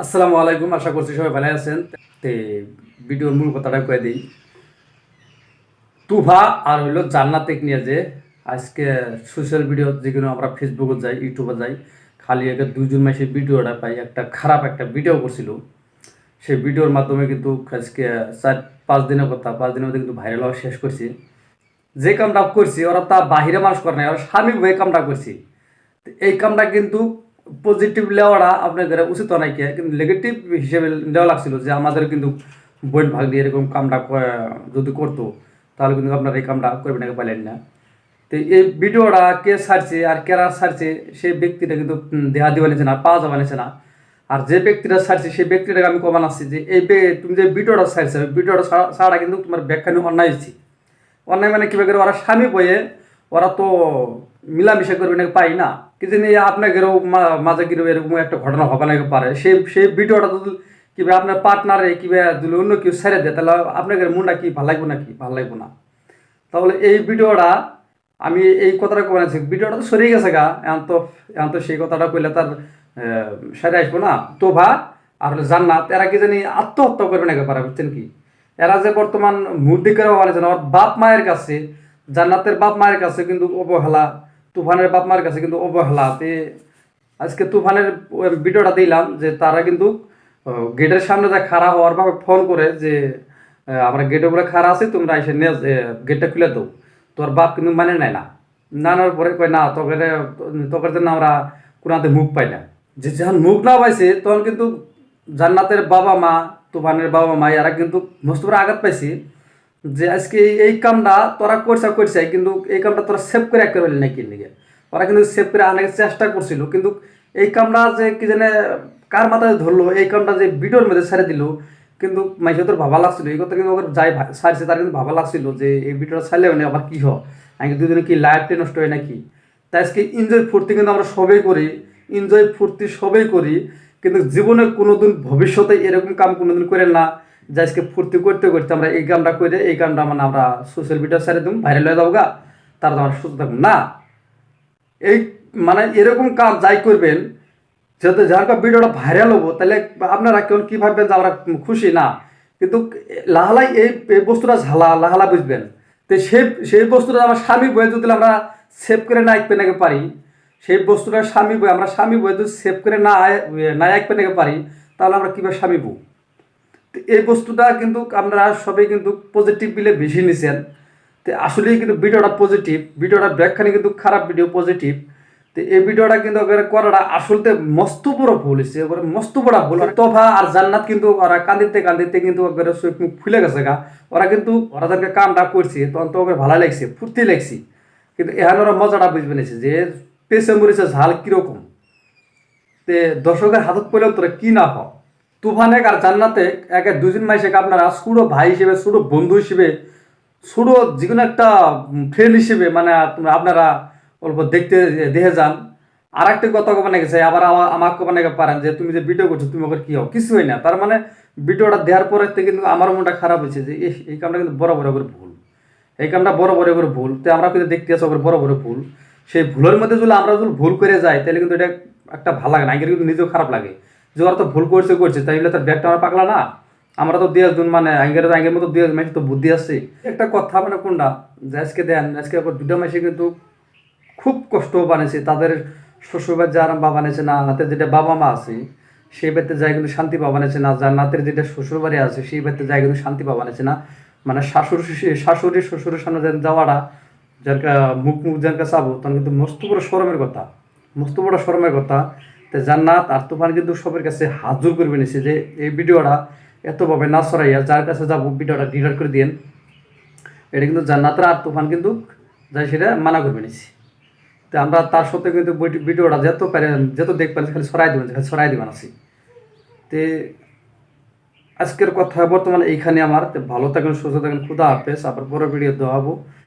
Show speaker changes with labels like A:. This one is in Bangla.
A: আসসালামু আলাইকুম, আশা করছি সবাই ভালো আছেন। তে ভিডিওর মূল কথাটা কয়ে দিই। তুফা আর হইলো জান্নাতিক নিয়ে যে আজকে সোশ্যাল ভিডিও যেগুলো আমরা ফেসবুকে যাই, ইউটিউবে যাই, খালি একে দুইজন মাসে ভিডিওটা পাই। একটা খারাপ একটা ভিডিও করছিল, সেই ভিডিওর মাধ্যমে কিন্তু আজকে 4-5 দিনের কথা, 5 দিনের মধ্যে কিন্তু ভাইরাল হওয়া শেষ করছি। যে কামটা করছি ওরা তা বাহিরে মানুষ করে নাই, ওরা স্বামী বয়ে কামটা করছি। তো এই কামটা কিন্তু পজিটিভ নেওয়াটা আপনাদের উচিত নাই, কিন্তু নেগেটিভ হিসেবে নেওয়া লাগছিল যে আমাদের কিন্তু বোন ভাগ দিয়ে এরকম কামটা যদি করতো তাহলে কিন্তু আপনারা এই কামটা করবেন না, পাইলেন না। তো এই ভিডিওটা কে ছাড়ছে আর কেরা ছাড়ছে সেই ব্যক্তিটা কিন্তু দেহা দিবা নিচ্ছে না, পাওয়া যাবা নিচ্ছে না। আর যে ব্যক্তিটা ছাড়ছে সেই ব্যক্তিটাকে আমি কমান আসছি যে তুমি যে ভিডিওটা ছাড়ছে ওই ভিডিওটা ছাড়া কিন্তু তোমার ব্যাখ্যা নিয়ে অন্যায় হচ্ছে। অন্যায় মানে কীভাবে করে ওরা স্বামী বয়ে ওরা তো মিলামিশা করবে নাকি পাই না, কিন্তু আপনাকেও মাঝে কিরকম এরকম একটা ঘটনা হবে নাকি পারে। সেই ভিডিওটা যদি কিভাবে আপনার পার্টনারে কিভাবে যদি অন্য কেউ ছেড়ে দেয় তাহলে আপনাকে মনটা কি ভালো লাগবে নাকি? ভালো লাগবে না। তাহলে এই ভিডিওটা আমি এই কথাটা বলেছি, ভিডিওটা তো সরিয়ে গেছে গা, এখন তো সেই কথাটা কইলে তার সেরে আসবো না। তোভা আর হলো জান্নাত এরা কি জানি আত্মহত্যা করবে নাকি পারে, বুঝছেন কি? এরা যে বর্তমান মুদ্রিকারা বানিয়েছে ওর বাপ মায়ের কাছে, জান্নাতের বাপ মায়ের কাছে কিন্তু অবহেলা, তুফানের বাপ মায়ের কাছে কিন্তু অবহেলা। আজকে তুফানের ভিডিওটা দিলাম যে তারা কিন্তু গেটের সামনে যা খাড়া হওয়ার ভাবে ফোন করে যে আমরা গেটের উপরে খাড়া আছি, তোমরা এসে গেটটা খুলে দাও। তোর বাপ কিন্তু মানে নেয় না। নানার পরে কয় না, তোকে জন্য আমরা কোনাতে মুখ পাই না। যে যখন মুখ না পাইছে তখন কিন্তু জান্নাতের বাবা মা, তুফানের বাবা মা এরা কিন্তু মস্ত করে আঘাত পাইছে যে আজকে এই কামটা তোরা করছে, কিন্তু এই কামটা তোরা সেভ করে রাখতে পারলি না কি নিকে। ওরা কিন্তু সেভ করে আনার চেষ্টা করছিল, কিন্তু এই কামটা যে কি জানে কার মাথায় ধরলো, এই কামটা যে ভিডিওর মধ্যে ছেড়ে দিল, কিন্তু মাইসে তোর ভাবা লাগছিল এই কথা, কিন্তু ওকে যাই ছাড়ছে তার কিন্তু ভাবা লাগছিল যে এই ভিডিওটা ছাড়লে মানে আবার কি হয়, আমি দুজনে কি লাইফটা নষ্ট হয় নাকি। তাই আজকে এনজয় ফুর্তি কিন্তু আমরা সবাই করি, এনজয় ফুর্তি সবাই করি, কিন্তু জীবনে কোনোদিন ভবিষ্যতে এরকম কাম কোনোদিন করেন না যে আজকে ফুর্তি করতে করতে আমরা এই কামটা করে এই কামটা মানে আমরা সোশ্যাল মিডিয়া ছেড়ে দেবো, ভাইরাল হয়ে যাবো গা, তার তো আমরা সুস্থ থাকবো না। এই মানে এরকম কাজ যাই করবেন যাতে যার ভিডিওটা ভাইরাল হবো, তাহলে আপনারা কেউ কী ভাববেন যে আমরা খুশি না, কিন্তু লাহালাই এই বস্তুটা ঝালা লাহালা বুঝবেন। তো সেই বস্তুটা আমার স্বামী বয়ে যদি আমরা সেভ করে না আঁকতে নাকি পারি, সেই বস্তুটা স্বামী বই আমরা স্বামী বই যদি সেভ করে না আঁকতে নাকি পারি, তাহলে আমরা কীভাবে স্বামী বউ। তো এই বস্তুটা কিন্তু আপনারা সবাই কিন্তু পজিটিভ বিলে বেশি নিছেন। তো আসলেই কিন্তু ভিডিওটা পজিটিভ, ভিডিওটা ব্যাখ্যানে কিন্তু খারাপ ভিডিও পজিটিভ। তো এই ভিডিওটা কিন্তু করাটা আসলতে মস্ত বড় ভুল হয়েছে, মস্ত বড় ভুল। তোফা আর জান্নাত কিন্তু ওরা কান্দিতে কান্দিতে কিন্তু চোখ মুখ ফুলে গেছে গা। ওরা কিন্তু ওরা যাকে কামটা করছে তখন তো ওকে ভালো লাগছে, ফুর্তি লাগছে, কিন্তু এখানে ওরা মজাটা বুঝবে নিছে যে পেছে মরিছে ঝাল কিরকম। তে দর্শকের হাতত পড়লেও তোরা কি না হয়। তুফানে আর জান্নাতে একে দুজন মাইসে আপনারা ছোটো ভাই হিসেবে, ছোটো বন্ধু হিসেবে, ছোটো যে কোনো একটা ফ্রেন্ড হিসেবে মানে আপনারা অল্প দেখে যান। আর একটা কথা কবে নাকি চাই আবার আমার কবে নাকি পারেন যে তুমি যে ভিডিও করছো তুমি ওকে কি হও, কিছু হয় না। তার মানে ভিডিওটা দেওয়ার পরে কিন্তু আমার মনটা খারাপ হয়েছে যে এই কামটা কিন্তু বড় বড় করে ভুল, এই কামটা বড় বড় করে ভুল। তো আমরা কিন্তু দেখতে আসি বড় বড় ভুল। সেই ভুলের মধ্যে যদি আমরা যদি ভুল করে যাই তাহলে কিন্তু এটা একটা ভালো লাগে না, আগে কিন্তু নিজেও খারাপ লাগে যে ওরা তো ভুল করছে তাইলে তার ব্যাগটা আমরা পাকলা না। আমরা তো দিয়ে মানে আঙ্গের মতো দিয়ে মাসে তো বুদ্ধি আসছে। একটা কথা মানে কোনটা যে আজকে দেন আজকে দুটো মাসে কিন্তু খুব কষ্ট বানিয়েছে, তাদের শ্বশুরবাড়ি যার বা বানিয়েছে না, নাতের যেটা বাবা মা আছে সেই বাড়িতে যায় কিন্তু শান্তি পাওয়া বানিয়েছে না, যার নাতের যেটা শ্বশুরবাড়ি আছে সেই বাড়িতে যায় কিন্তু শান্তি পাওয়া বানিয়েছে না। মানে শাশুড়ি শ্বশুরের সামনে যাওয়াটা যার মুখ যার কাছে যাবো তখন কিন্তু মস্ত বড় শরমের কথা, মস্ত বড় শরমের কথা। তো জান্নাত আর তুফান কিন্তু সবার কাছে হাত জোর করবে নিছে যে এই ভিডিওটা এতভাবে না সরাইয়া যার কাছে যাবো ভিডিওটা ডিলিট করে দিন। এটা কিন্তু জান্নাতরা আর তুফান কিন্তু যাই সেটা মানা করবে নিছি। তো আমরা তার সাথে কিন্তু ভিডিওটা যত পারেন যত দেখবেন খালি সরাই দিবেন আছি। তে আজকের কথা বর্তমানে এইখানে আমার। ভালো থাকেন, সুস্থ থাকেন, খুদা হাফেজ। আবার পরে ভিডিও দেওয়া হবো।